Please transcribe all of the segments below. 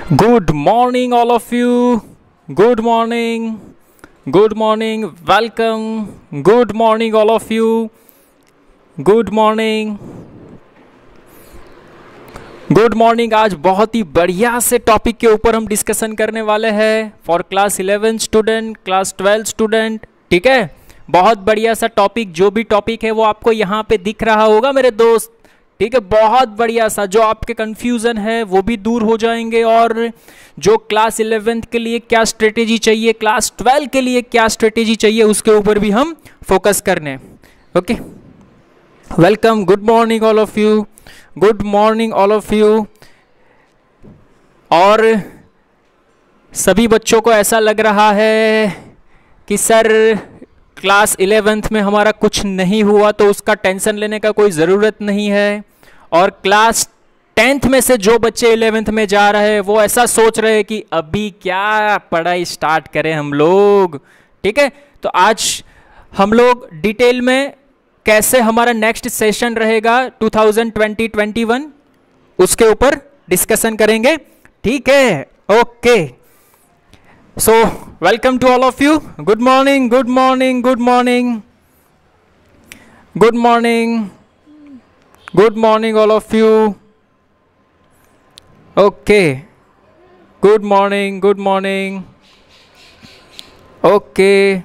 Good morning, all of you. Good morning. Good morning. Welcome. Good morning, all of you. Good morning. Good morning. आज बहुत ही बढ़िया से topic के ऊपर हम डिस्कशन करने वाले हैं for class 11 student, class 12 student. ठीक है, बहुत बढ़िया सा टॉपिक। जो भी टॉपिक है वो आपको यहाँ पे दिख रहा होगा मेरे दोस्त। ठीक है, बहुत बढ़िया सा। जो आपके कंफ्यूजन है वो भी दूर हो जाएंगे, और जो क्लास 11th के लिए क्या स्ट्रेटेजी चाहिए, क्लास 12 के लिए क्या स्ट्रेटेजी चाहिए, उसके ऊपर भी हम फोकस करने। Okay, welcome. Good morning all of you. Good morning all of you. और सभी बच्चों को ऐसा लग रहा है कि सर क्लास 11th में हमारा कुछ नहीं हुआ, तो उसका टेंशन लेने का कोई ज़रूरत नहीं है। और क्लास 10th में से जो बच्चे 11th में जा रहे हैं वो ऐसा सोच रहे हैं कि अभी क्या पढ़ाई स्टार्ट करें हम लोग। ठीक है, तो आज हम लोग डिटेल में कैसे हमारा नेक्स्ट सेशन रहेगा 2020-21 उसके ऊपर डिस्कशन करेंगे। ठीक है, okay. So welcome to all of you. Good morning, good morning, good morning, good morning, good morning all of you. Okay, good morning, good morning. Okay,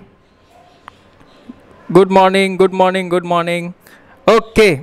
good morning, good morning, good morning. Okay,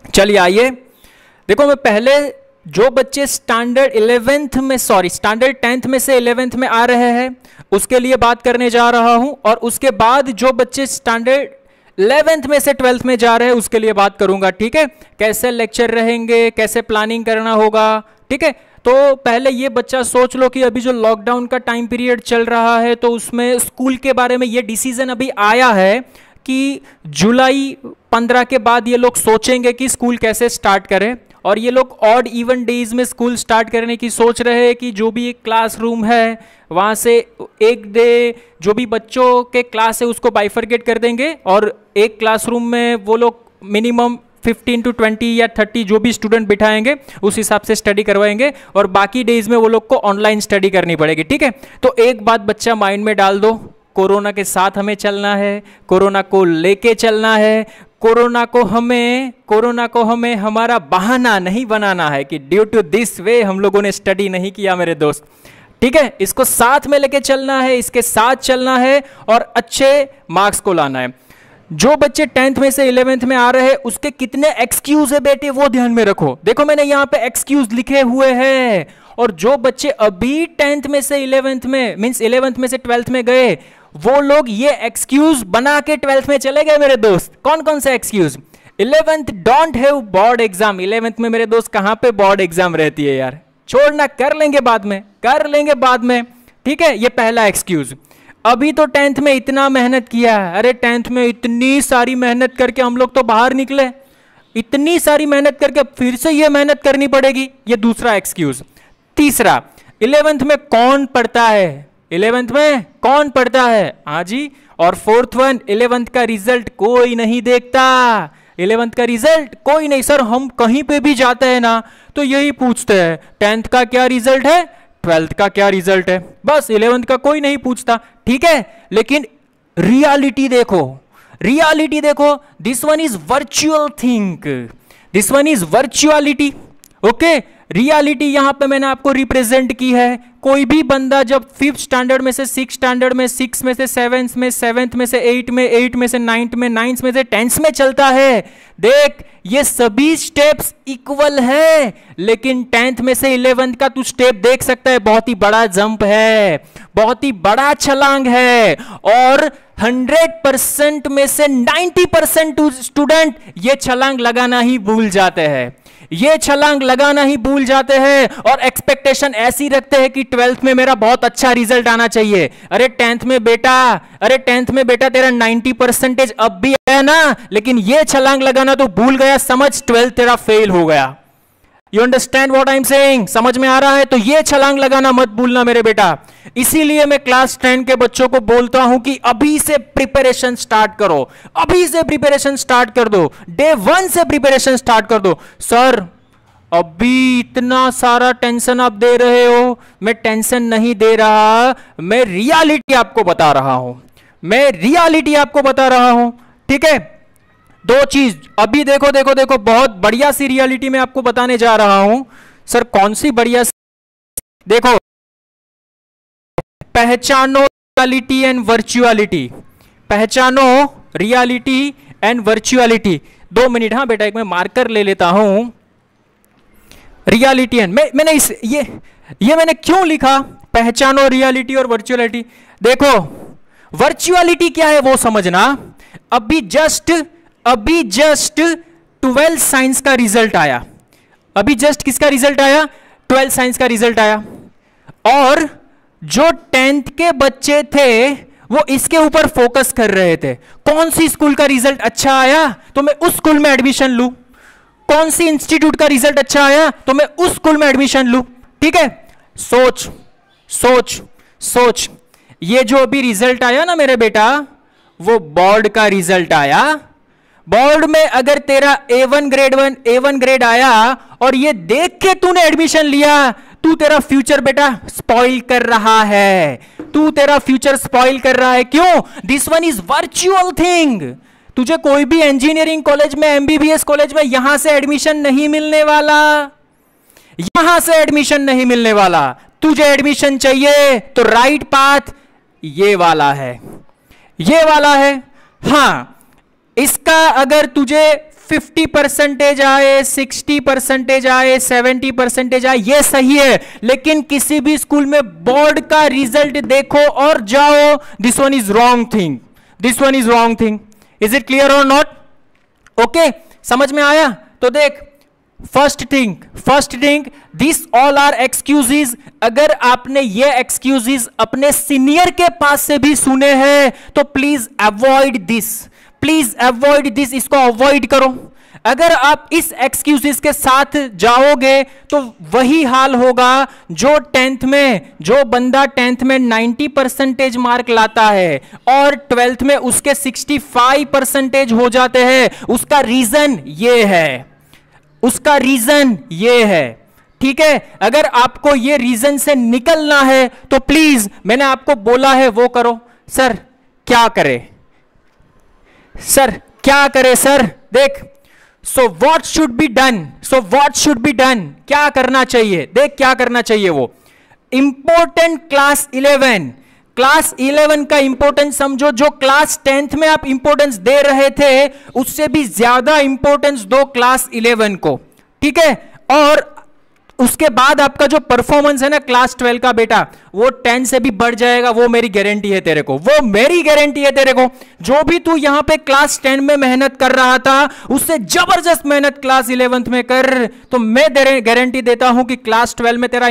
चलिए आइए। देखो, मैं पहले जो बच्चे standard 11th में standard 10th में से 11th में आ रहे हैं उसके लिए बात करने जा रहा हूं, और उसके बाद जो बच्चे स्टैंडर्ड 11th में से 12th में जा रहे हैं उसके लिए बात करूंगा। ठीक है, कैसे लेक्चर रहेंगे, कैसे प्लानिंग करना होगा। ठीक है, तो पहले ये बच्चा सोच लो कि अभी जो लॉकडाउन का टाइम पीरियड चल रहा है तो उसमें स्कूल के बारे में ये डिसीजन अभी आया है कि जुलाई 15 के बाद ये लोग सोचेंगे कि स्कूल कैसे स्टार्ट करें, और ये लोग ऑड इवन डेज में स्कूल स्टार्ट करने की सोच रहे हैं कि जो भी एक क्लासरूम है वहाँ से एक डे जो भी बच्चों के क्लास है उसको बाइफरकेट कर देंगे, और एक क्लासरूम में वो लोग मिनिमम 15 to 20 या 30 जो भी स्टूडेंट बिठाएंगे उस हिसाब से स्टडी करवाएंगे, और बाकी डेज में वो लोग को ऑनलाइन स्टडी करनी पड़ेगी। ठीक है, तो एक बात बच्चा माइंड में डाल दो, कोरोना के साथ हमें चलना है, कोरोना को लेके चलना है। कोरोना को हमें हमारा बहाना नहीं बनाना है कि ड्यू टू दिस वे हम लोगों ने स्टडी नहीं किया मेरे दोस्त। ठीक है, इसको साथ में लेके चलना है, इसके साथ चलना है और अच्छे मार्क्स को लाना है। जो बच्चे 10th में से 11th में आ रहे हैं उसके कितने एक्सक्यूज है बेटे वो ध्यान में रखो। देखो, मैंने यहां पे एक्सक्यूज लिखे हुए हैं, और जो बच्चे अभी 10th में से 11th में मींस 11th में से 12th में गए वो लोग ये एक्सक्यूज बना के 12th में चले गए मेरे दोस्त। कौन कौन say excuse? 11th don't have board exam. 11th में मेरे दोस्त कहां पे बोर्ड एग्जाम रहती है यार, छोड़ना, कर लेंगे बाद में, कर लेंगे बाद में। ठीक है, ये पहला एक्सक्यूज। अभी तो 10th में इतना मेहनत किया, अरे 10th में इतनी सारी मेहनत करके हम लोग तो बाहर निकले, इतनी सारी मेहनत करके फिर से ये मेहनत करनी पड़ेगी, ये दूसरा एक्सक्यूज। तीसरा, 11th में कौन पढ़ता है? 11th में कौन पढ़ता है? हाँ जी। और फोर्थ वन, 11th का रिजल्ट कोई नहीं देखता। 11th का रिजल्ट कोई नहीं। सर हम कहीं पे भी जाते हैं ना तो यही पूछते हैं 10th का क्या रिजल्ट है, 12th का क्या रिजल्ट है, बस 11th का कोई नहीं पूछता। ठीक है, लेकिन रियलिटी देखो, रियलिटी देखो। This one is virtual think, this one is virtuality. Okay, reality यहां पे मैंने आपको रिप्रेजेंट की है। कोई भी बंदा जब 5th स्टैंडर्ड में से 6th स्टैंडर्ड में, 6 में से 7th में, 7th में से 8 में, 8 में से 9th में, 9th में से 10th में चलता है, देख ये सभी स्टेप्स इक्वल है, लेकिन 10th में से 11th का तू स्टेप देख सकता है, बहुत ही बड़ा जंप है, बहुत ही बड़ा छलांग है, और 100% में से 90% स्टूडेंट ये छलांग लगाना ही भूल जाते हैं, ये छलांग लगाना ही भूल जाते हैं, और एक्सपेक्टेशन ऐसी रखते हैं कि 12th में मेरा बहुत अच्छा रिजल्ट आना चाहिए। अरे 10th में बेटा तेरा 90% अब भी है ना, लेकिन ये छलांग लगाना तो भूल गया, समझ 12th तेरा फेल हो गया। You understand what I am saying? समझ में आ रहा है? तो ये छलांग लगाना मत भूलना मेरे बेटा। इसीलिए मैं क्लास 10 के बच्चों को बोलता हूं कि अभी से प्रिपरेशन स्टार्ट करो, अभी से प्रिपरेशन स्टार्ट कर दो, डे 1 से प्रिपरेशन स्टार्ट कर दो। सर अभी इतना सारा टेंशन आप दे रहे हो, मैं टेंशन नहीं दे रहा, मैं रियलिटी आपको बता रहा हूं, मैं रियलिटी आपको बता रहा हूं, ठीक है। दो चीज अभी देखो देखो देखो, बहुत बढ़िया सी रियलिटी मैं आपको बताने जा रहा हूं। सर कौन सी बढ़िया सी? देखो, पहचानो रियलिटी एंड वर्चुअलिटी, पहचानो रियलिटी एंड वर्चुअलिटी। 2 मिनट, हाँ बेटा, एक मैं मार्कर ले लेता हूं। रियलिटी एंड मैंने ये मैंने क्यों लिखा पहचानो रियलिटी और वर्चुअलिटी? देखो वर्चुअलिटी क्या है वो समझना। अभी जस्ट 12 साइंस का रिजल्ट आया, अभी जस्ट किसका रिजल्ट आया? 12 साइंस का रिजल्ट आया, और जो 10th के बच्चे थे वो इसके ऊपर फोकस कर रहे थे, कौन सी स्कूल का रिजल्ट अच्छा आया तो मैं उस स्कूल में एडमिशन लूं, कौन सी इंस्टीट्यूट का रिजल्ट अच्छा आया तो मैं उस स्कूल में एडमिशन लूं, ठीक है। सोच सोच सोच, ये जो अभी रिजल्ट आया ना मेरे बेटा, वो बोर्ड का रिजल्ट आया। बोर्ड में अगर तेरा A1 ग्रेड आया और ये देख के तूने एडमिशन लिया, तू तेरा फ्यूचर बेटा स्पॉइल कर रहा है, तू तेरा फ्यूचर स्पॉइल कर रहा है। क्यों? This one is virtual thing. तुझे कोई भी इंजीनियरिंग कॉलेज में, MBBS कॉलेज में यहां से एडमिशन नहीं मिलने वाला, यहां से एडमिशन नहीं मिलने वाला। तुझे एडमिशन चाहिए तो राइट पाथ ये वाला है, ये वाला है। हां, इसका अगर तुझे 50% आए, 60% आए, 70% आए, ये सही है, लेकिन किसी भी स्कूल में बोर्ड का रिजल्ट देखो और जाओ, this one is wrong thing, this one is wrong thing. Is it clear or not? Okay, समझ में आया? तो देख, first thing, this all are excuses. अगर आपने ये एक्सक्यूजेज अपने सीनियर के पास से भी सुने हैं तो please avoid this, please avoid this, इसको अवॉइड करो। अगर आप इस एक्सक्यूजेस के साथ जाओगे तो वही हाल होगा जो 10th में, जो बंदा 10th में 90% मार्क लाता है और 12th में उसके 65% हो जाते हैं। उसका रीजन ये है, उसका रीजन ये है, ठीक है। अगर आपको ये रीजन से निकलना है तो प्लीज, मैंने आपको बोला है वो करो। सर क्या करे, सर क्या करे सर? देख, so what should be done, so what should be done, क्या करना चाहिए? देख क्या करना चाहिए, वो इंपॉर्टेंट क्लास 11 का इंपॉर्टेंस समझो। जो क्लास 10th में आप इंपॉर्टेंस दे रहे थे उससे भी ज्यादा इंपॉर्टेंस दो क्लास 11 को, ठीक है। और उसके बाद आपका जो परफॉर्मेंस है ना क्लास 12 का बेटा, वो 10 से भी बढ़ जाएगा, वो मेरी गारंटी है तेरे को, वो मेरी गारंटी है तेरे को। जो भी तू यहां पे क्लास 10 में मेहनत कर रहा था उससे जबरदस्त मेहनत क्लास 11th में कर, तो मैं गारंटी देता हूं कि क्लास 12 में तेरा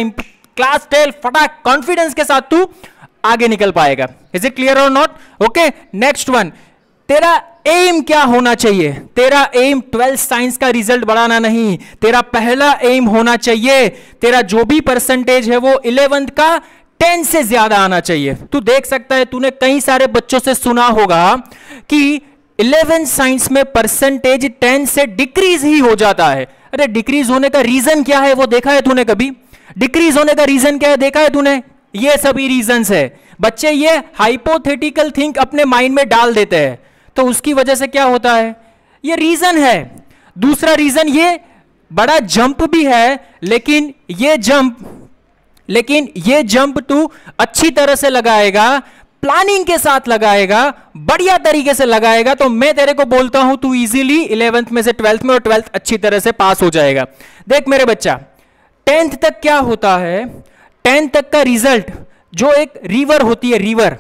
क्लास 12 फटाक कॉन्फिडेंस के साथ तू आगे निकल पाएगा। Is it clear or not? Okay, next one, तेरा एम क्या होना चाहिए? तेरा एम 12th साइंस का रिजल्ट बढ़ाना नहीं, तेरा पहला एम होना चाहिए, तेरा जो भी परसेंटेज है वो 11th का 10 से ज्यादा आना चाहिए। तू देख सकता है, तूने कई सारे बच्चों से सुना होगा कि 11th साइंस में परसेंटेज 10 से डिक्रीज ही हो जाता है। अरे डिक्रीज होने का रीजन क्या है वो देखा है तूने कभी? डिक्रीज होने का रीजन क्या है देखा है तूने? ये सभी रीजंस है। बच्चे ये हाइपोथेटिकल थिंक अपने माइंड में डाल देते हैं, तो उसकी वजह से क्या होता है, ये रीजन है। दूसरा रीजन, ये बड़ा जंप भी है, लेकिन ये जंप तू अच्छी तरह से लगाएगा, प्लानिंग के साथ लगाएगा, बढ़िया तरीके से लगाएगा, तो मैं तेरे को बोलता हूं तू इजीली 11th में से 12th में और 12th अच्छी तरह से पास हो जाएगा। देख मेरे बच्चा, 10th तक क्या होता है, 10th तक का रिजल्ट जो एक रिवर होती है, रिवर,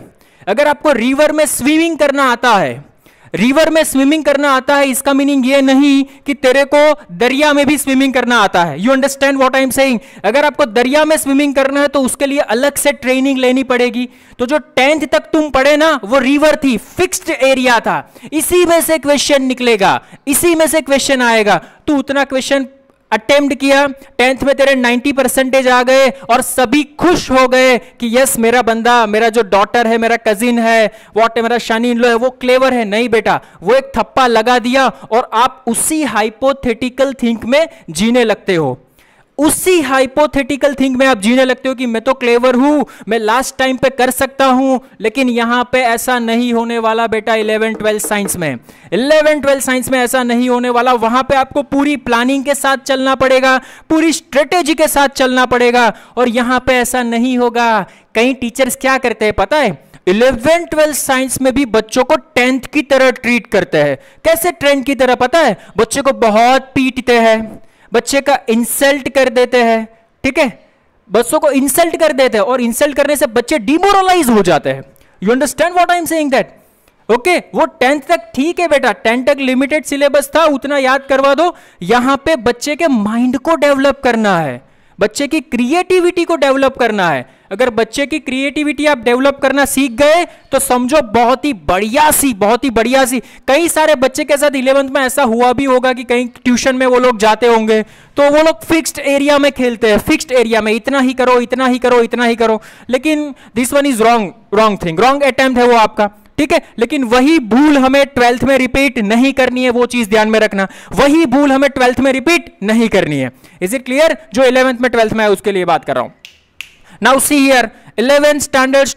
अगर आपको रिवर में स्विमिंग करना आता है, रिवर में स्विमिंग करना आता है, इसका मीनिंग ये नहीं कि तेरे को दरिया में भी स्विमिंग करना आता है। You understand what I am saying? अगर आपको दरिया में स्विमिंग करना है तो उसके लिए अलग से ट्रेनिंग लेनी पड़ेगी। तो जो 10th तक तुम पढ़े ना, वो रिवर थी, फिक्स्ड एरिया था, इसी में से क्वेश्चन निकलेगा, इसी में से क्वेश्चन आएगा। तू उतना क्वेश्चन अटेम्प्ट किया, 10th में तेरे 90% आ गए और सभी खुश हो गए कि यस मेरा बंदा, मेरा जो डॉटर है, मेरा कजिन है, व्हाट मेरा शानी इन लो है, वो क्लेवर है। नहीं बेटा, वो एक थप्पा लगा दिया और आप उसी हाइपोथेटिकल थिंक में जीने लगते हो। उसी हाइपोथेटिकल थिंग में आप जीने लगते हो कि मैं तो क्लेवर हूं, मैं लास्ट टाइम पे कर सकता हूं, लेकिन यहां पे ऐसा नहीं होने वाला बेटा। 11-12 साइंस में 11-12 साइंस में ऐसा नहीं होने वाला। वहां पे आपको पूरी प्लानिंग के साथ चलना पड़ेगा, पूरी स्ट्रेटेजी के साथ चलना पड़ेगा, और यहां पे ऐसा नहीं होगा। कई टीचर्स क्या करते हैं पता है, 11-12 साइंस में भी बच्चों को 10th की तरह ट्रीट करते हैं। कैसे 10th की तरह पता है, बच्चे को बहुत पीटते हैं, बच्चे का इंसल्ट कर देते हैं, ठीक है, बच्चों को इंसल्ट कर देते हैं, और इंसल्ट करने से बच्चे डिमोरलाइज हो जाते हैं। You understand what I am saying that? Okay, वो 10th तक ठीक है बेटा, 10th तक लिमिटेड सिलेबस था, उतना याद करवा दो। यहां पे बच्चे के माइंड को डेवलप करना है, बच्चे की क्रिएटिविटी को डेवलप करना है। अगर बच्चे की क्रिएटिविटी आप डेवलप करना सीख गए तो समझो बहुत ही बढ़िया सी। कई सारे बच्चे के साथ 11th में ऐसा हुआ भी होगा कि कहीं ट्यूशन में वो लोग जाते होंगे तो वो लोग फिक्स्ड एरिया में खेलते हैं, फिक्स्ड एरिया में इतना ही करो, इतना ही करो, इतना ही करो, लेकिन this one is wrong thing, wrong attempt है वो आपका, ठीक है। लेकिन वही भूल हमें 12th में रिपीट नहीं करनी है, वो चीज ध्यान में रखना, वही भूल हमें 12th में रिपीट नहीं करनी है। Is it clear? जो 11th में 12th में है उसके लिए बात कर रहा हूं। Now see here, 11th standard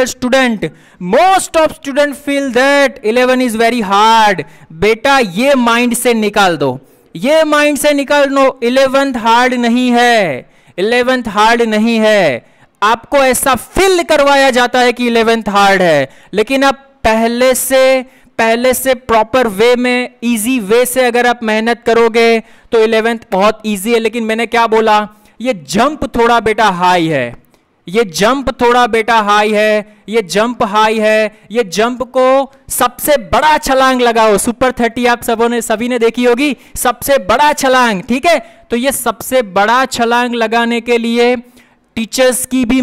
student, most of students feel that 11 is very hard. बेटा ये माइंड से निकाल दो, ये माइंड से निकाल दो, 11th हार्ड नहीं है, 11th हार्ड नहीं है। आपको ऐसा फील करवाया जाता है कि 11th हार्ड है, लेकिन आप पहले से प्रॉपर वे में, इजी वे से अगर आप मेहनत करोगे तो 11th बहुत इजी है। लेकिन मैंने क्या बोला, ये जंप थोड़ा बेटा हाई है, ये जंप थोड़ा बेटा हाई है, ये जंप हाई है। ये जंप को सबसे बड़ा छलांग लगाओ, सुपर 30 आप सभी ने देखी होगी, सबसे बड़ा छलांग, ठीक है। तो ये सबसे बड़ा छलांग लगाने के लिए टीचर्स की भी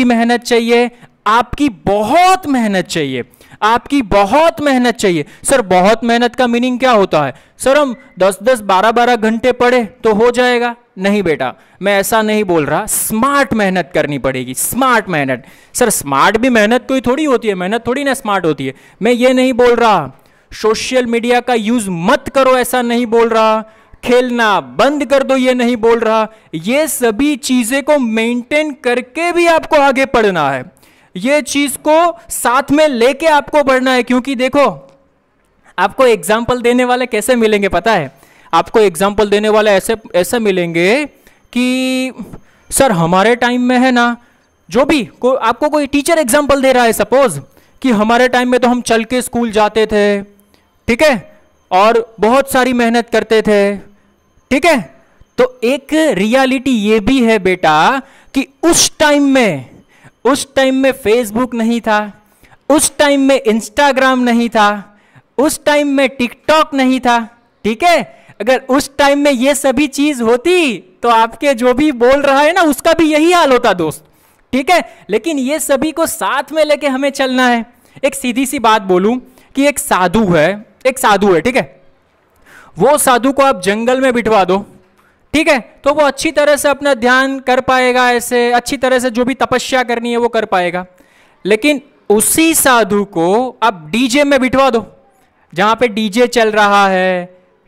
मेहनत चाहिए, आपकी बहुत मेहनत चाहिए, आपकी बहुत मेहनत चाहिए। सर बहुत मेहनत का मीनिंग क्या होता है? सर हम 10-10, 12-12 घंटे पढ़े तो हो जाएगा? नहीं बेटा, मैं ऐसा नहीं बोल रहा। स्मार्ट मेहनत करनी पड़ेगी, स्मार्ट मेहनत। सर स्मार्ट भी मेहनत कोई थोड़ी होती है, मेहनत थोड़ी ना स्मार्ट होती है। मैं ये नहीं बोल रहा सोशल मीडिया का यूज मत करो, ऐसा नहीं बोल रहा। खेलना बंद कर दो, ये नहीं बोल रहा। ये सभी चीजें को मेंटेन करके भी आपको आगे पढ़ना है, ये चीज को साथ में लेके आपको बढ़ना है। क्योंकि देखो, आपको एग्जाम्पल देने वाले कैसे मिलेंगे पता है? आपको एग्जाम्पल देने वाले ऐसे मिलेंगे कि सर हमारे टाइम में है ना, जो भी आपको कोई टीचर एग्जाम्पल दे रहा है, सपोज कि हमारे टाइम में तो हम चल के स्कूल जाते थे, ठीक है, और बहुत सारी मेहनत करते थे, ठीक है। तो एक रियलिटी ये भी है बेटा कि उस टाइम में फेसबुक नहीं था, उस टाइम में इंस्टाग्राम नहीं था, उस टाइम में टिकटॉक नहीं था, ठीक है। अगर उस टाइम में ये सभी चीज होती तो आपके जो भी बोल रहा है ना उसका भी यही हाल होता दोस्त, ठीक है। लेकिन ये सभी को साथ में लेके हमें चलना है। एक सीधी सी बात बोलूं कि एक साधु है, ठीक है, वो साधु को आप जंगल में बिठवा दो, ठीक है, तो वो अच्छी तरह से अपना ध्यान कर पाएगा, ऐसे अच्छी तरह से जो भी तपस्या करनी है वो कर पाएगा। लेकिन उसी साधु को आप डीजे में बिठवा दो, जहां पे डीजे चल रहा है,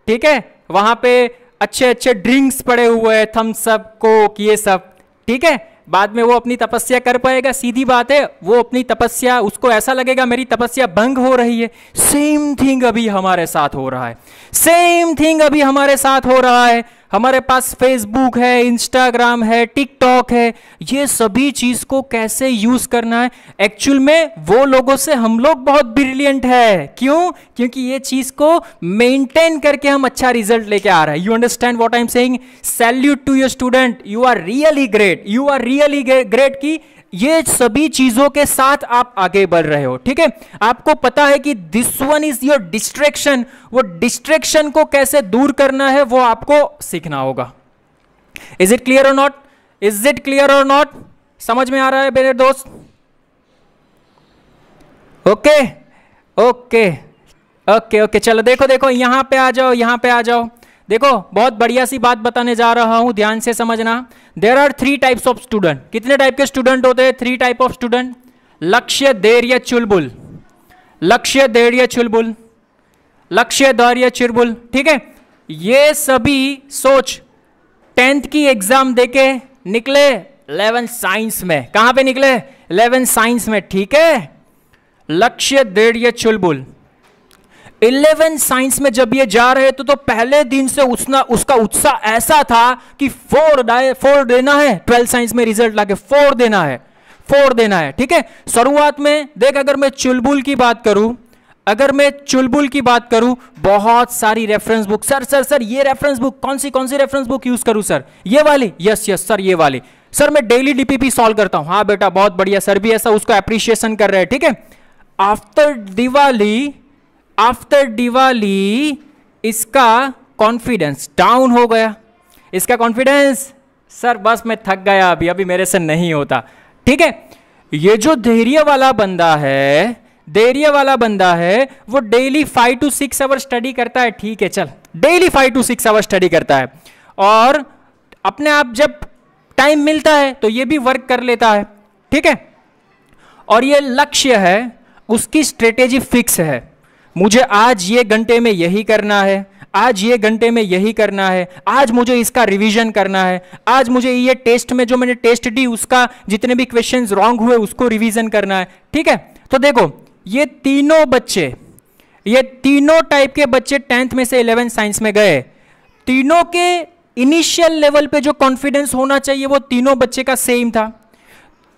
ठीक है, वहां पे अच्छे अच्छे ड्रिंक्स पड़े हुए हैं, थम्स अप, कोक, ये सब, ठीक है। बाद में वो अपनी तपस्या कर पाएगा? सीधी बात है, वो अपनी तपस्या, उसको ऐसा लगेगा मेरी तपस्या भंग हो रही है। सेम थिंग अभी हमारे साथ हो रहा है, सेम थिंग अभी हमारे साथ हो रहा है। हमारे पास फेसबुक है, इंस्टाग्राम है, टिकटॉक है, ये सभी चीज को कैसे यूज करना है, एक्चुअल में वो लोगों से हम लोग बहुत ब्रिलियंट है। क्यों? क्योंकि ये चीज को मेंटेन करके हम अच्छा रिजल्ट लेके आ रहे हैं। You understand what I am saying? Salute to your student, you are really great, you are really great कि ये सभी चीजों के साथ आप आगे बढ़ रहे हो, ठीक है। आपको पता है कि this one is your distraction, वो डिस्ट्रैक्शन को कैसे दूर करना है वो आपको सीखना होगा। Is it clear or not? Is it clear or not? समझ में आ रहा है मेरे दोस्त? ओके ओके ओके ओके, चलो देखो यहां पे आ जाओ। देखो बहुत बढ़िया सी बात बताने जा रहा हूं, ध्यान से समझना। There are 3 types of student. कितने टाइप के स्टूडेंट होते हैं? 3 टाइप ऑफ स्टूडेंट। लक्ष्य, धैर्य, चुलबुल। लक्ष्य, धैर्य, चुलबुल। लक्ष्य, धैर्य, चुलबुल, ठीक है। ये सभी सोच 10th की एग्जाम देके निकले 11 साइंस में। कहां पे निकले? 11 साइंस में, ठीक है। लक्ष्य दृढ़ चुलबुल 11 साइंस में जब ये जा रहे थे तो पहले दिन से उसका उत्साह ऐसा था कि 4 देना है 12 साइंस में, रिजल्ट लाके 4 देना है, ठीक है। शुरुआत में देख, अगर मैं चुलबुल की बात करूं, बहुत सारी रेफरेंस बुक, सर ये रेफरेंस बुक कौन सी रेफरेंस बुक यूज करूं सर? ये वाली? यस सर ये वाली। सर मैं डेली डीपीपी सॉल्व करता हूं। हाँ बेटा बहुत बढ़िया, सर भी ऐसा उसको अप्रिशिएशन कर रहे हैं, ठीक है। आफ्टर दिवाली इसका कॉन्फिडेंस डाउन हो गया। इसका कॉन्फिडेंस, सर बस मैं थक गया, अभी मेरे से नहीं होता, ठीक है। ये जो धैर्य वाला बंदा है वो डेली 5 to 6 आवर स्टडी करता है, ठीक है, चल डेली 5 to 6 आवर स्टडी करता है, और अपने आप जब टाइम मिलता है तो ये भी वर्क कर लेता है, ठीक है। और ये लक्ष्य है, उसकी स्ट्रेटेजी फिक्स है, मुझे आज ये घंटे में यही करना है, आज ये घंटे में यही करना है, आज मुझे इसका रिवीजन करना है, आज मुझे ये टेस्ट में जो मैंने टेस्ट दी उसका जितने भी क्वेश्चंस रॉन्ग हुए उसको रिवीजन करना है, ठीक है। तो देखो ये तीनों टाइप के बच्चे 10th में से 11 साइंस में गए। तीनों के इनिशियल लेवल पे जो कॉन्फिडेंस होना चाहिए वो तीनों बच्चे का सेम था।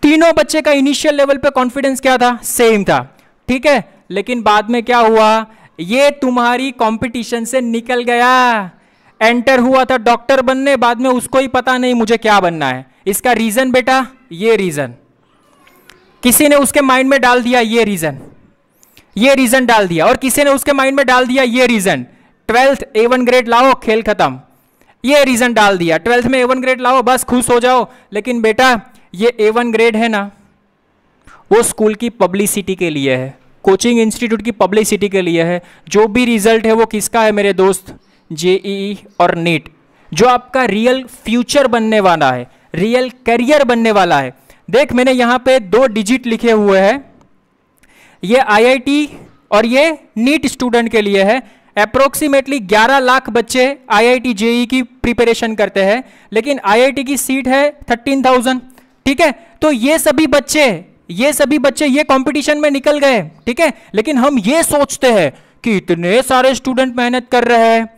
तीनों बच्चे का इनिशियल लेवल पे कॉन्फिडेंस क्या था? सेम था, ठीक है। लेकिन बाद में क्या हुआ? ये तुम्हारी कंपटीशन से निकल गया, एंटर हुआ था डॉक्टर बनने, बाद में उसको ही पता नहीं मुझे क्या बनना है। इसका रीजन बेटा, ये रीजन किसी ने उसके माइंड में डाल दिया, ये रीजन डाल दिया, और किसी ने उसके माइंड में डाल दिया ये रीजन, 12th A1 ग्रेड लाओ, खेल खत्म, ये रीजन डाल दिया, 12th में A1 ग्रेड लाओ बस खुश हो जाओ। लेकिन बेटा ये A1 ग्रेड है ना, वो स्कूल की पब्लिसिटी के लिए है, कोचिंग इंस्टीट्यूट की पब्लिसिटी के लिए है। जो भी रिजल्ट है वो किसका है मेरे दोस्त? JEE और नीट, जो आपका रियल फ्यूचर बनने वाला है, रियल करियर बनने वाला है। देख मैंने यहां पे 2 डिजिट लिखे हुए हैं, ये IIT और ये नीट स्टूडेंट के लिए है। अप्रोक्सीमेटली 11 लाख बच्चे IIT JEE की प्रिपरेशन करते हैं, लेकिन IIT की सीट है 13,000, ठीक है। तो ये सभी बच्चे ये कंपटीशन में निकल गए, ठीक है। लेकिन हम ये सोचते हैं कि इतने सारे स्टूडेंट मेहनत कर रहे हैं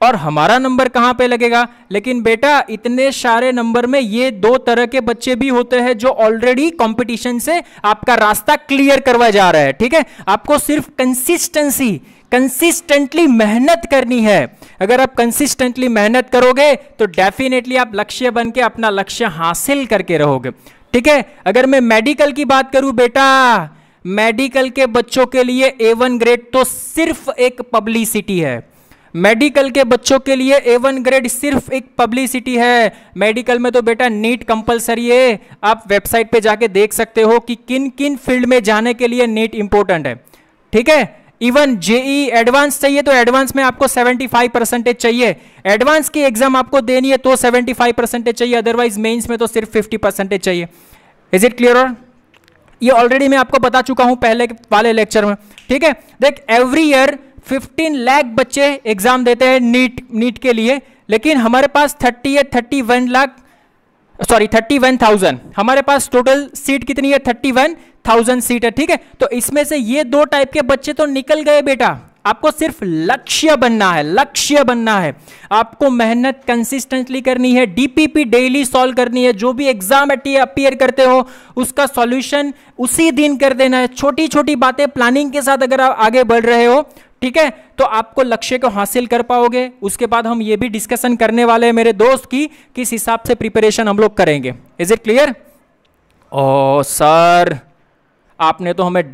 और हमारा नंबर कहां पे लगेगा। लेकिन बेटा इतने सारे नंबर में ये 2 तरह के बच्चे भी होते हैं जो ऑलरेडी कंपटीशन से आपका रास्ता क्लियर करवा जा रहे हैं, ठीक है। आपको सिर्फ कंसिस्टेंटली मेहनत करनी है। अगर आप कंसिस्टेंटली मेहनत करोगे तो डेफिनेटली आप लक्ष्य बन के अपना लक्ष्य हासिल करके रहोगे, ठीक है। अगर मैं मेडिकल की बात करूं बेटा, मेडिकल के बच्चों के लिए A1 ग्रेड तो सिर्फ एक पब्लिसिटी है। मेडिकल के बच्चों के लिए A1 ग्रेड सिर्फ एक पब्लिसिटी है। मेडिकल में तो बेटा नीट कंपलसरी है। आप वेबसाइट पे जाके देख सकते हो कि किन किन फील्ड में जाने के लिए नीट इंपॉर्टेंट है, ठीक है। इवन JEE एडवांस चाहिए तो एडवांस में आपको 75% चाहिए। एडवांस की एग्जाम आपको देनी है तो 75% चाहिए, अदरवाइज मेंस में तो सिर्फ 50% चाहिए। Is it clear? ये ऑलरेडी मैं आपको बता चुका हूं पहले वाले लेक्चर में, ठीक है। देख एवरी ईयर 15 लाख बच्चे एग्जाम देते हैं नीट के लिए, लेकिन हमारे पास 31,000 हमारे पास टोटल सीट कितनी है? 31,000 सीट है, ठीक है। तो इसमें से ये 2 टाइप के बच्चे तो निकल गए बेटा। आपको सिर्फ लक्ष्य बनना है, आपको मेहनत कंसिस्टेंटली करनी है, डीपीपी डेली सॉल्व करनी है। जो भी एग्जाम अपीयर करते हो उसका सॉल्यूशन उसी दिन कर देना है। छोटी छोटी बातें प्लानिंग के साथ अगर आप आगे बढ़ रहे हो, ठीक है, तो आपको लक्ष्य को हासिल कर पाओगे। उसके बाद हम ये भी डिस्कशन करने वाले हैं मेरे दोस्त की किस हिसाब से प्रिपरेशन हम लोग करेंगे। Is it clear? ओ सर आपने तो हमें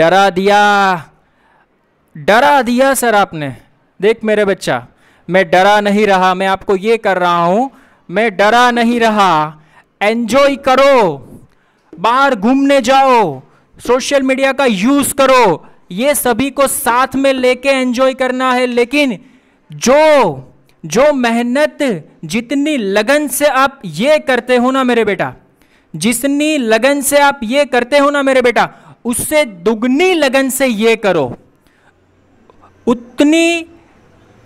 डरा दिया सर आपने। देख मेरे बच्चा, मैं डरा नहीं रहा, मैं आपको ये कर रहा हूं, मैं डरा नहीं रहा। एंजॉय करो, बाहर घूमने जाओ, सोशल मीडिया का यूज करो, ये सभी को साथ में लेके एंजॉय करना है। लेकिन जो मेहनत जितनी लगन से आप ये करते हो ना मेरे बेटा, जितनी लगन से आप ये करते हो ना मेरे बेटा, उससे दुगनी लगन से ये करो,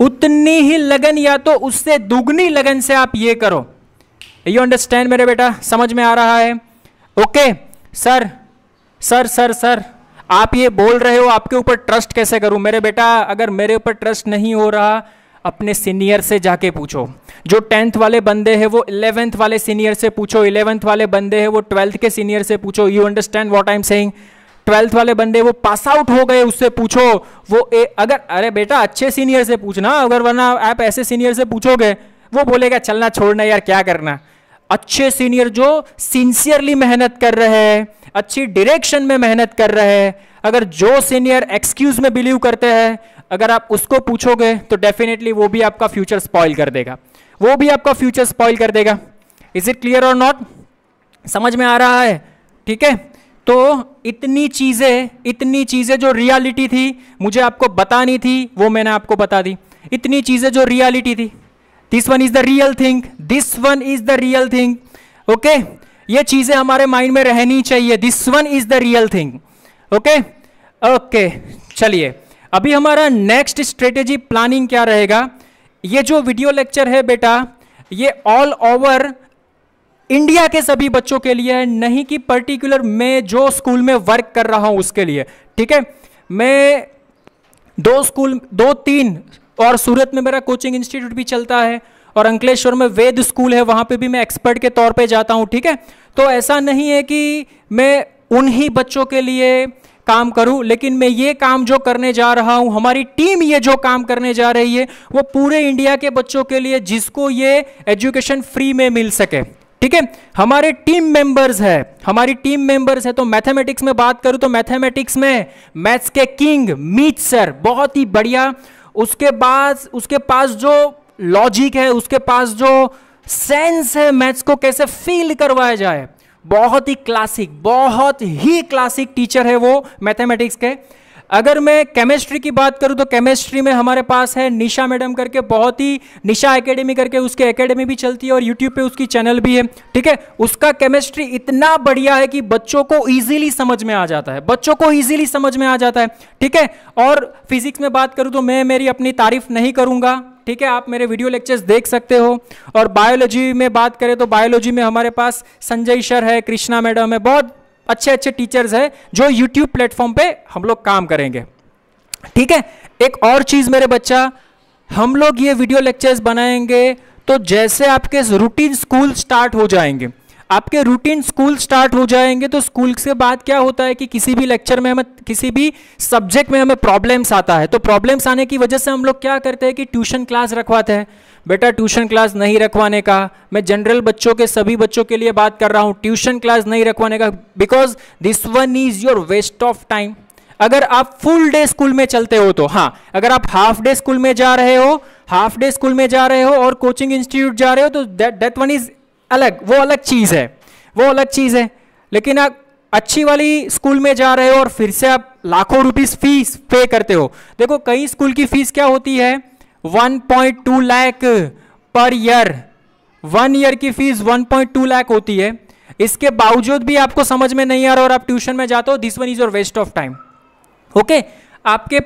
उतनी ही लगन या तो उससे दुगनी लगन से आप ये करो। यू अंडरस्टैंड मेरे बेटा, समझ में आ रहा है? Okay sir sir sir sir आप ये बोल रहे हो, आपके ऊपर ट्रस्ट कैसे करूं? मेरे बेटा अगर मेरे ऊपर ट्रस्ट नहीं हो रहा, अपने सीनियर से जाके पूछो। जो 10th वाले बंदे हैं वो 11th वाले सीनियर से पूछो, 11th वाले बंदे हैं वो 12th के सीनियर से पूछो। You understand what I am saying? 12th वाले बंदे वो पास आउट हो गए, उससे पूछो। वो अगर अरे बेटा अच्छे सीनियर से पूछना, अगर वरना आप ऐसे सीनियर से पूछोगे वो बोलेगा चलना छोड़ना यार क्या करना। अच्छे सीनियर जो सिंसियरली मेहनत कर रहे हैं, अच्छी डायरेक्शन में मेहनत कर रहे हैं, अगर जो सीनियर एक्सक्यूज में बिलीव करते हैं, अगर आप उसको पूछोगे तो डेफिनेटली वो भी आपका फ्यूचर स्पॉइल कर देगा, वो भी आपका फ्यूचर स्पॉइल कर देगा। Is it clear or not? समझ में आ रहा है? ठीक है, तो इतनी चीजें जो रियलिटी थी मुझे आपको बतानी थी वो मैंने आपको बता दी। इतनी चीजें जो रियलिटी थी, this one is the real thing, this one is the real thing. Okay, ये चीजें हमारे माइंड में रहनी चाहिए, this one is the real thing. Okay okay, चलिए अभी हमारा नेक्स्ट स्ट्रेटेजी प्लानिंग क्या रहेगा। ये जो वीडियो लेक्चर है बेटा, ये ऑल ओवर इंडिया के सभी बच्चों के लिए है, नहीं कि पर्टिकुलर मैं जो स्कूल में वर्क कर रहा हूं उसके लिए। ठीक है, मैं 2-3 और सूरत में मेरा कोचिंग इंस्टीट्यूट भी चलता है, और अंकलेश्वर में वेद स्कूल है, वहां पे भी मैं एक्सपर्ट के तौर पे जाता हूं। ठीक है, तो ऐसा नहीं है कि मैं उन्हीं बच्चों के लिए काम करूं, लेकिन मैं ये काम जो करने जा रहा हूं, हमारी टीम ये जो काम करने जा रही है वो पूरे इंडिया के बच्चों के लिए, जिसको ये एजुकेशन फ्री में मिल सके। ठीक है, हमारे टीम मेंबर्स है, तो मैथमेटिक्स में बात करूं तो मैथमेटिक्स में मैथ्स के किंग मीत सर, बहुत ही बढ़िया। उसके पास जो लॉजिक है, उसके पास जो सेंस है, मैथ्स को कैसे फील करवाया जाए, बहुत ही क्लासिक टीचर है वो मैथमेटिक्स के। अगर मैं केमिस्ट्री की बात करूं तो केमिस्ट्री में हमारे पास है निशा मैडम करके, बहुत ही निशा एकेडमी करके उसके एकेडमी भी चलती है और यूट्यूब पे उसकी चैनल भी है। ठीक है, उसका केमिस्ट्री इतना बढ़िया है कि बच्चों को इजीली समझ में आ जाता है, ठीक है। और फिजिक्स में बात करूं तो मैं मेरी अपनी तारीफ नहीं करूंगा, ठीक है, आप मेरे वीडियो लेक्चर्स देख सकते हो। और बायोलॉजी में बात करें तो बायोलॉजी में हमारे पास संजय सर है, कृष्णा मैडम है, बहुत अच्छे टीचर्स हैं जो यूट्यूब प्लेटफॉर्म पे हम लोग काम करेंगे। ठीक है, एक और चीज मेरे बच्चा, हम लोग ये वीडियो लेक्चर्स बनाएंगे तो जैसे आपके रूटीन स्कूल स्टार्ट हो जाएंगे, तो स्कूल के बाद क्या होता है कि किसी भी लेक्चर में हमें, किसी भी सब्जेक्ट में हमें प्रॉब्लम्स आता है, तो प्रॉब्लम्स आने की वजह से हम लोग क्या करते हैं कि ट्यूशन क्लास रखवाते हैं। बेटा ट्यूशन क्लास नहीं रखवाने का, मैं जनरल बच्चों के, सभी बच्चों के लिए बात कर रहा हूं, ट्यूशन क्लास नहीं रखवाने का, because this one is your waste of time. अगर आप फुल डे स्कूल में चलते हो तो हाँ, अगर आप हाफ डे स्कूल में जा रहे हो और कोचिंग इंस्टीट्यूट जा रहे हो तो दैट वन इज अलग, वो अलग चीज है। लेकिन आप अच्छी वाली स्कूल में जा रहे हो और फिर से आप लाखों रुपीस फीस पे करते हो। देखो कई स्कूल की फीस क्या होती है, 1.2 लाख पर ईयर, 1 ईयर की फीस 1.2 लाख होती है। इसके बावजूद भी आपको समझ में नहीं आ रहा और आप ट्यूशन में जाते हो, this one is your waste of time. Okay, आपके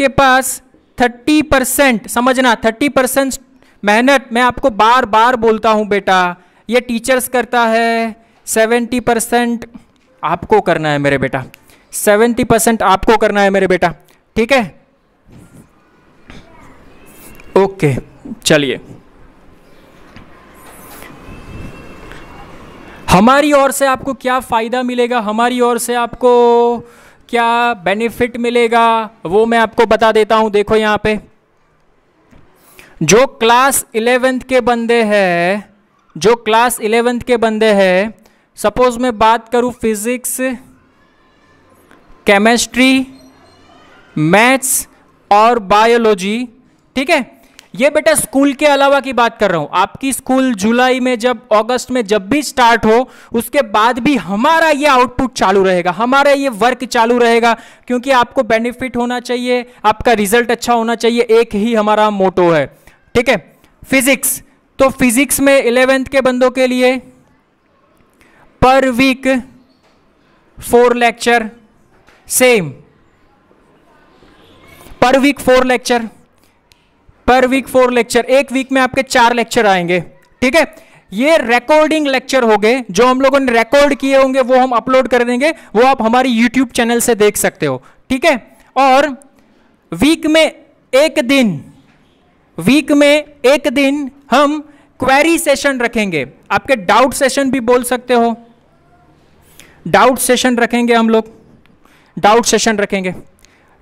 पास 30%, समझना 30% मेहनत, मैं आपको बार बार बोलता हूं बेटा, ये टीचर्स करता है, 70% आपको करना है मेरे बेटा, 70% आपको करना है मेरे बेटा। ठीक है, ओके, चलिए हमारी ओर से आपको क्या फायदा मिलेगा, हमारी ओर से आपको क्या बेनिफिट मिलेगा वो मैं आपको बता देता हूं। देखो यहां पे जो क्लास 11th के बंदे हैं, सपोज मैं बात करूं फिजिक्स, केमिस्ट्री, मैथ्स और बायोलॉजी, ठीक है, ये बेटा स्कूल के अलावा की बात कर रहा हूं। आपकी स्कूल जुलाई में, जब अगस्त में जब भी स्टार्ट हो, उसके बाद भी हमारा ये आउटपुट चालू रहेगा, हमारा ये वर्क चालू रहेगा, क्योंकि आपको बेनिफिट होना चाहिए, आपका रिजल्ट अच्छा होना चाहिए, एक ही हमारा मोटो है। ठीक है, फिजिक्स, तो फिजिक्स में 11th के बंदों के लिए per week 4 lecture, same per week 4 lecture. Per week 4 lecture, एक वीक में आपके 4 लेक्चर आएंगे, ठीक है। ये रिकॉर्डिंग लेक्चर हो गए, जो हम लोगों ने रिकॉर्ड किए होंगे वो हम अपलोड कर देंगे, वो आप हमारी यूट्यूब चैनल से देख सकते हो, ठीक है। और वीक में एक दिन हम क्वेरी सेशन रखेंगे, आपके डाउट सेशन भी बोल सकते हो, डाउट सेशन रखेंगे हम लोग, डाउट सेशन रखेंगे,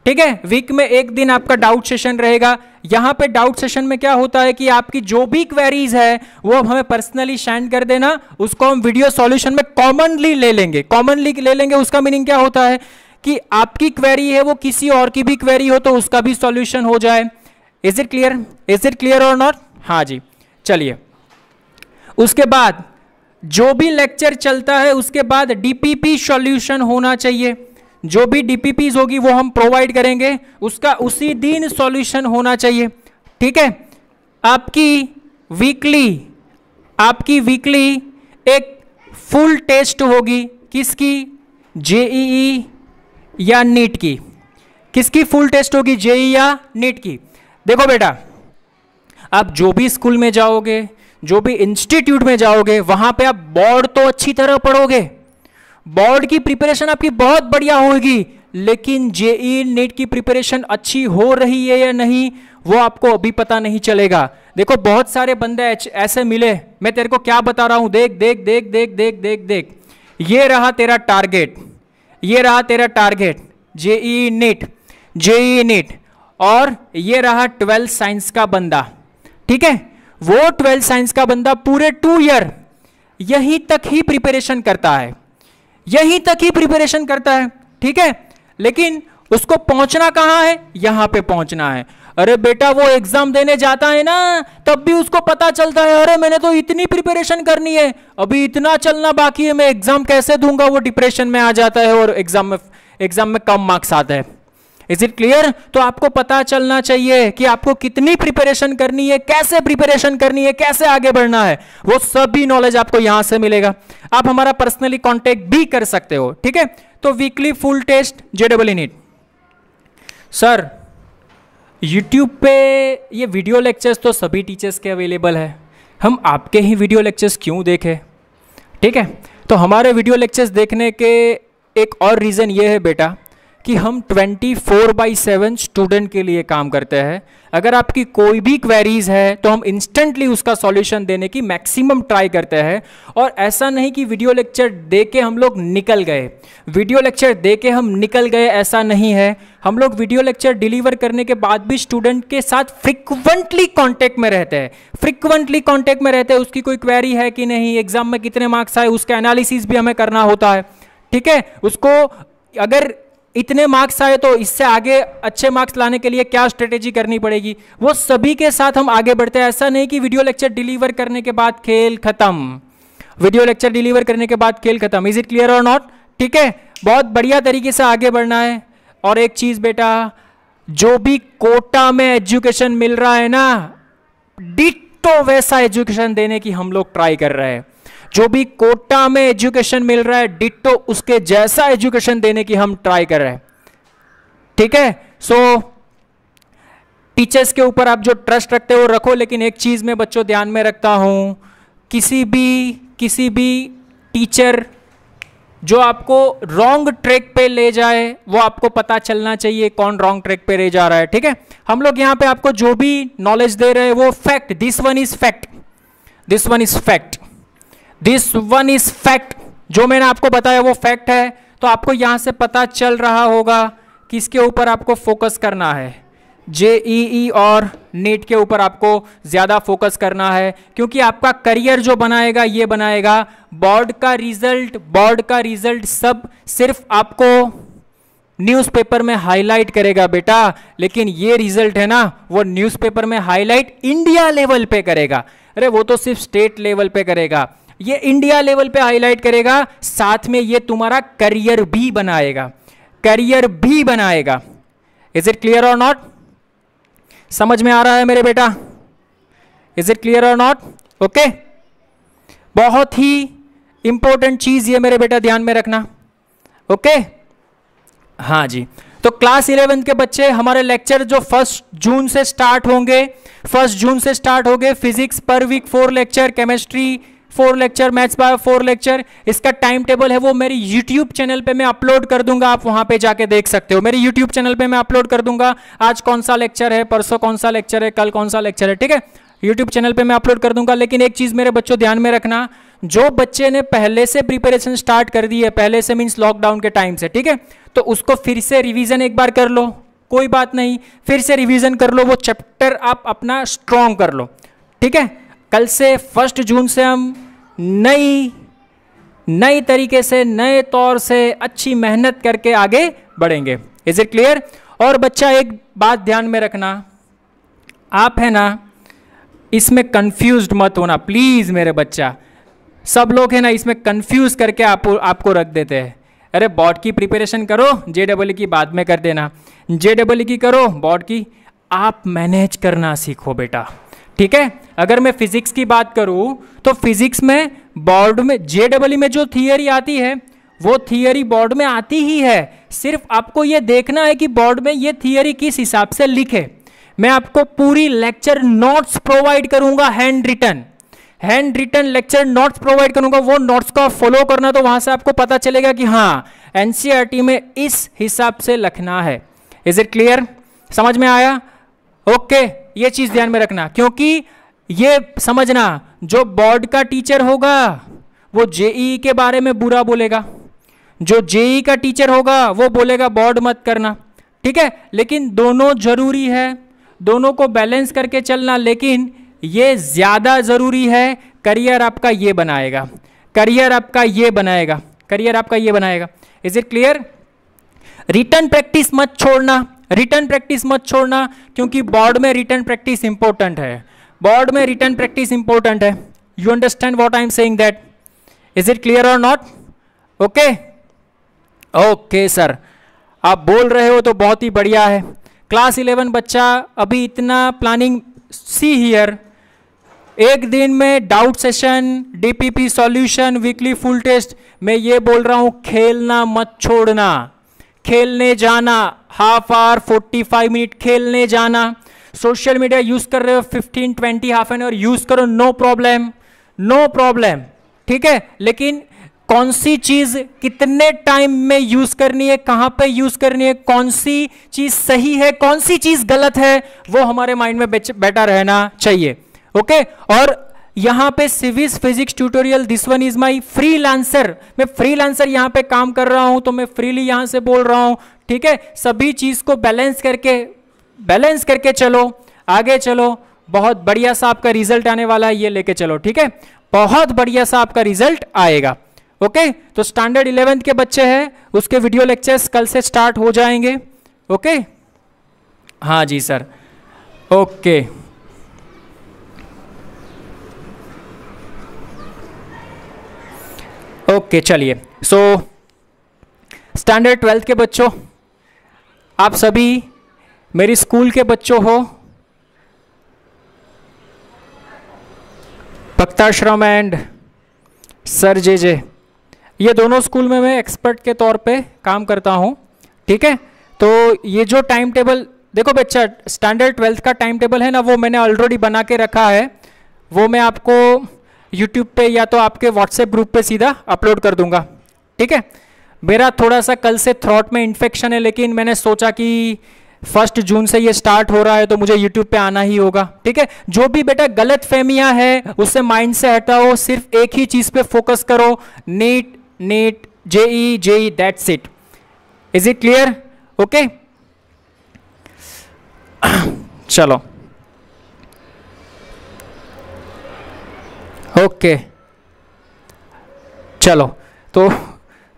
ठीक है। वीक में एक दिन आपका डाउट सेशन रहेगा। यहां पे डाउट सेशन में क्या होता है कि आपकी जो भी क्वेरीज है वो हमें पर्सनली सेंड कर देना, उसको हम वीडियो सॉल्यूशन में कॉमनली ले लेंगे। उसका मीनिंग क्या होता है कि आपकी क्वेरी है वो किसी और की भी क्वेरी हो तो उसका भी सॉल्यूशन हो जाए। Is it clear or not? हाँ जी, चलिए। उसके बाद जो भी लेक्चर चलता है उसके बाद डीपीपी सॉल्यूशन होना चाहिए। जो भी डीपीपी होगी वो हम प्रोवाइड करेंगे, उसका उसी दिन सॉल्यूशन होना चाहिए, ठीक है। आपकी वीकली एक फुल टेस्ट होगी, किसकी? जेईई या नीट की? किसकी फुल टेस्ट होगी? जेईई या नीट की? देखो बेटा, आप जो भी स्कूल में जाओगे, जो भी इंस्टीट्यूट में जाओगे, वहां पे आप बोर्ड तो अच्छी तरह पढ़ोगे, बोर्ड की प्रिपरेशन आपकी बहुत बढ़िया होगी, लेकिन जेईई नीट की प्रिपरेशन अच्छी हो रही है या नहीं वो आपको अभी पता नहीं चलेगा। देखो बहुत सारे बंदे ऐसे मिले, मैं तेरे को क्या बता रहा हूं, देख, ये रहा तेरा टारगेट, जेईई नीट, और ये रहा 12 साइंस का बंदा, ठीक है। वो 12 साइंस का बंदा पूरे 2 ईयर यहीं तक ही प्रिपरेशन करता है, ठीक है। लेकिन उसको पहुंचना कहां है? यहां पे पहुंचना है। अरे बेटा वो एग्जाम देने जाता है ना, तब भी उसको पता चलता है अरे मैंने तो इतनी प्रिपरेशन करनी है, अभी इतना चलना बाकी है, मैं एग्जाम कैसे दूंगा। वो डिप्रेशन में आ जाता है और एग्जाम में कम मार्क्स आता है। Is it clear? तो आपको पता चलना चाहिए कि आपको कितनी प्रिपरेशन करनी है, कैसे प्रिपरेशन करनी है, कैसे आगे बढ़ना है, वो सभी नॉलेज आपको यहां से मिलेगा। आप हमारा पर्सनली कांटेक्ट भी कर सकते हो, ठीक है। तो weekly full test JEE NEET. Sir YouTube पे ये वीडियो लेक्चर्स तो सभी टीचर्स के अवेलेबल है, हम आपके ही वीडियो लेक्चर्स क्यों देखें? ठीक है, तो हमारे वीडियो लेक्चर्स देखने के एक और रीज़न ये है बेटा कि हम 24/7 स्टूडेंट के लिए काम करते हैं। अगर आपकी कोई भी क्वेरीज है तो हम इंस्टेंटली उसका सॉल्यूशन देने की मैक्सिमम ट्राई करते हैं। और ऐसा नहीं कि वीडियो लेक्चर दे के हम लोग निकल गए, ऐसा नहीं है। हम लोग वीडियो लेक्चर डिलीवर करने के बाद भी स्टूडेंट के साथ फ्रिक्वेंटली कांटेक्ट में रहते हैं। उसकी कोई क्वेरी है कि नहीं, एग्जाम में कितने मार्क्स आए, उसका एनालिसिस भी हमें करना होता है, ठीक है। उसको अगर इतने मार्क्स आए तो इससे आगे अच्छे मार्क्स लाने के लिए क्या स्ट्रेटेजी करनी पड़ेगी, वो सभी के साथ हम आगे बढ़ते हैं। ऐसा नहीं कि वीडियो लेक्चर डिलीवर करने के बाद खेल खत्म, is it clear or not? ठीक है, बहुत बढ़िया तरीके से आगे बढ़ना है। और एक चीज बेटा, जो भी कोटा में एजुकेशन मिल रहा है ना, डिट्टो वैसा एजुकेशन देने की हम लोग ट्राई कर रहे हैं। जो भी कोटा में एजुकेशन मिल रहा है, डिट्टो उसके जैसा एजुकेशन देने की हम ट्राई कर रहे हैं, ठीक है। सो टीचर्स के ऊपर आप जो ट्रस्ट रखते हो रखो, लेकिन एक चीज मैं बच्चों ध्यान में रखता हूं, किसी भी टीचर जो आपको रॉन्ग ट्रैक पे ले जाए वो आपको पता चलना चाहिए कौन रॉन्ग ट्रैक पे ले जा रहा है, ठीक है। हम लोग यहां पे आपको जो भी नॉलेज दे रहे हैं वो fact, this one is fact, जो मैंने आपको बताया वो फैक्ट है। तो आपको यहां से पता चल रहा होगा किसके ऊपर आपको फोकस करना है, जेईई और नीट के ऊपर आपको ज्यादा फोकस करना है, क्योंकि आपका करियर जो बनाएगा ये बनाएगा। बोर्ड का रिजल्ट सब सिर्फ आपको न्यूज़पेपर में हाईलाइट करेगा बेटा, लेकिन ये रिजल्ट है ना वो न्यूज़पेपर में हाईलाइट इंडिया लेवल पे करेगा। अरे वो तो सिर्फ स्टेट लेवल पे करेगा, ये इंडिया लेवल पे हाईलाइट करेगा, साथ में ये तुम्हारा करियर भी बनाएगा। Is it clear or not? समझ में आ रहा है मेरे बेटा? Is it clear or not? Okay, बहुत ही इंपॉर्टेंट चीज ये मेरे बेटा ध्यान में रखना, ओके। हाँ जी, तो क्लास 11 के बच्चे, हमारे लेक्चर जो 1 जून से स्टार्ट होंगे, 1 जून से स्टार्ट होंगे, physics per week 4 lecture, chemistry 4 lecture, maths bio 4 lecture, इसका टाइम टेबल है वो मेरी यूट्यूब चैनल पे मैं अपलोड कर दूंगा, आप वहां पे जाके देख सकते हो। मेरी यूट्यूब चैनल पे मैं अपलोड कर दूंगा आज कौन सा लेक्चर है, परसों कौन सा लेक्चर है, कल कौन सा लेक्चर है, ठीक है, यूट्यूब चैनल पे मैं अपलोड कर दूंगा। लेकिन एक चीज मेरे बच्चों ध्यान में रखना, जो बच्चे ने पहले से प्रिपरेशन स्टार्ट कर दी है, पहले से मीन्स लॉकडाउन के टाइम से, ठीक है, तो उसको फिर से रिवीजन एक बार कर लो, कोई बात नहीं, फिर से रिवीजन कर लो, वो चैप्टर आप अपना स्ट्रॉन्ग कर लो, ठीक है। कल से 1 जून से हम नई तरीके से, नए तौर से अच्छी मेहनत करके आगे बढ़ेंगे। Is it clear? और बच्चा एक बात ध्यान में रखना, आप है ना इसमें कंफ्यूज्ड मत होना प्लीज मेरे बच्चा। सब लोग है ना इसमें कंफ्यूज करके आपको रख देते हैं। अरे बोर्ड की प्रिपरेशन करो, JEE की बाद में कर देना, JEE की करो, बोर्ड की आप मैनेज करना सीखो बेटा, ठीक है। अगर मैं फिजिक्स की बात करूं तो फिजिक्स में बोर्ड में JEE में जो थियरी आती है वो थियरी बोर्ड में आती ही है, सिर्फ आपको ये देखना है कि बोर्ड में ये थियरी किस हिसाब से लिखे। मैं आपको पूरी लेक्चर नोट्स प्रोवाइड करूंगा, hand written lecture notes provide करूंगा, वो नोट्स को फॉलो करना, तो वहां से आपको पता चलेगा कि हाँ NCERT में इस हिसाब से लिखना है। Is it clear? समझ में आया? ओके, ये चीज ध्यान में रखना, क्योंकि ये समझना जो बोर्ड का टीचर होगा वो JEE के बारे में बुरा बोलेगा, जो JEE का टीचर होगा वो बोलेगा बोर्ड मत करना, ठीक है। लेकिन दोनों जरूरी है, दोनों को बैलेंस करके चलना, लेकिन ये ज्यादा जरूरी है, करियर आपका ये बनाएगा, करियर आपका ये बनाएगा, करियर आपका ये बनाएगा। Is it clear? Written practice मत छोड़ना, रिटन प्रैक्टिस मत छोड़ना, क्योंकि बोर्ड में रिटन प्रैक्टिस इंपॉर्टेंट है, बोर्ड में रिटन प्रैक्टिस इंपॉर्टेंट है। You understand what I am saying that? Is it clear or not? Okay okay sir, आप बोल रहे हो तो बहुत ही बढ़िया है। क्लास 11 बच्चा अभी इतना प्लानिंग, सी हियर, एक दिन में doubt session, DPP solution, weekly full test, मैं ये बोल रहा हूं खेलना मत छोड़ना, खेलने जाना, हाफ आवर 45 मिनट खेलने जाना। सोशल मीडिया यूज कर रहे हो 15-20 हाफ एन आवर यूज करो, नो प्रॉब्लम, नो प्रॉब्लम, ठीक है। लेकिन कौन सी चीज कितने टाइम में यूज करनी है, कहां पे यूज करनी है, कौन सी चीज सही है, कौन सी चीज गलत है, वो हमारे माइंड में बैठा रहना चाहिए, ओके। और यहां पे civics physics tutorial, this one is my freelancer, मैं फ्रीलांसर यहां पे काम कर रहा हूं, तो मैं फ्रीली यहां से बोल रहा हूं, ठीक है। सभी चीज को बैलेंस करके चलो, आगे चलो, बहुत बढ़िया सा आपका रिजल्ट आने वाला है, ये लेके चलो, ठीक है, बहुत बढ़िया सा आपका रिजल्ट आएगा, ओके। तो स्टैंडर्ड 11th के बच्चे हैं, उसके वीडियो लेक्चर्स कल से स्टार्ट हो जाएंगे, ओके। हाँ जी सर, ओके। ओके चलिए, सो स्टैंडर्ड 12th के बच्चों, आप सभी मेरी स्कूल के बच्चों हो, भक्ताश्रम एंड सर जे, ये दोनों स्कूल में मैं एक्सपर्ट के तौर पे काम करता हूँ, ठीक है। तो ये जो टाइम टेबल देखो बच्चा, स्टैंडर्ड 12th का टाइम टेबल है ना, वो मैंने ऑलरेडी बना के रखा है, वो मैं आपको YouTube पे या तो आपके WhatsApp ग्रुप पे सीधा अपलोड कर दूंगा, ठीक है। मेरा थोड़ा सा कल से थ्रोट में इन्फेक्शन है, लेकिन मैंने सोचा कि 1 जून से ये स्टार्ट हो रहा है तो मुझे YouTube पे आना ही होगा, ठीक है। जो भी बेटा गलत फहमियां है उससे माइंड से हटाओ, सिर्फ एक ही चीज पे फोकस करो, NEET JEE, that's it. Is it clear? Okay चलो, ओके चलो, तो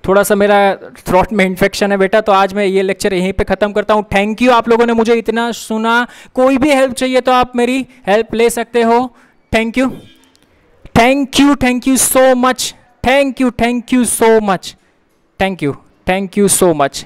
थोड़ा सा मेरा थ्रोट में इन्फेक्शन है बेटा, तो आज मैं ये लेक्चर यहीं पे ख़त्म करता हूँ। थैंक यू, आप लोगों ने मुझे इतना सुना। कोई भी हेल्प चाहिए तो आप मेरी हेल्प ले सकते हो। Thank you, thank you, thank you so much, thank you, thank you so much, thank you, thank you so much.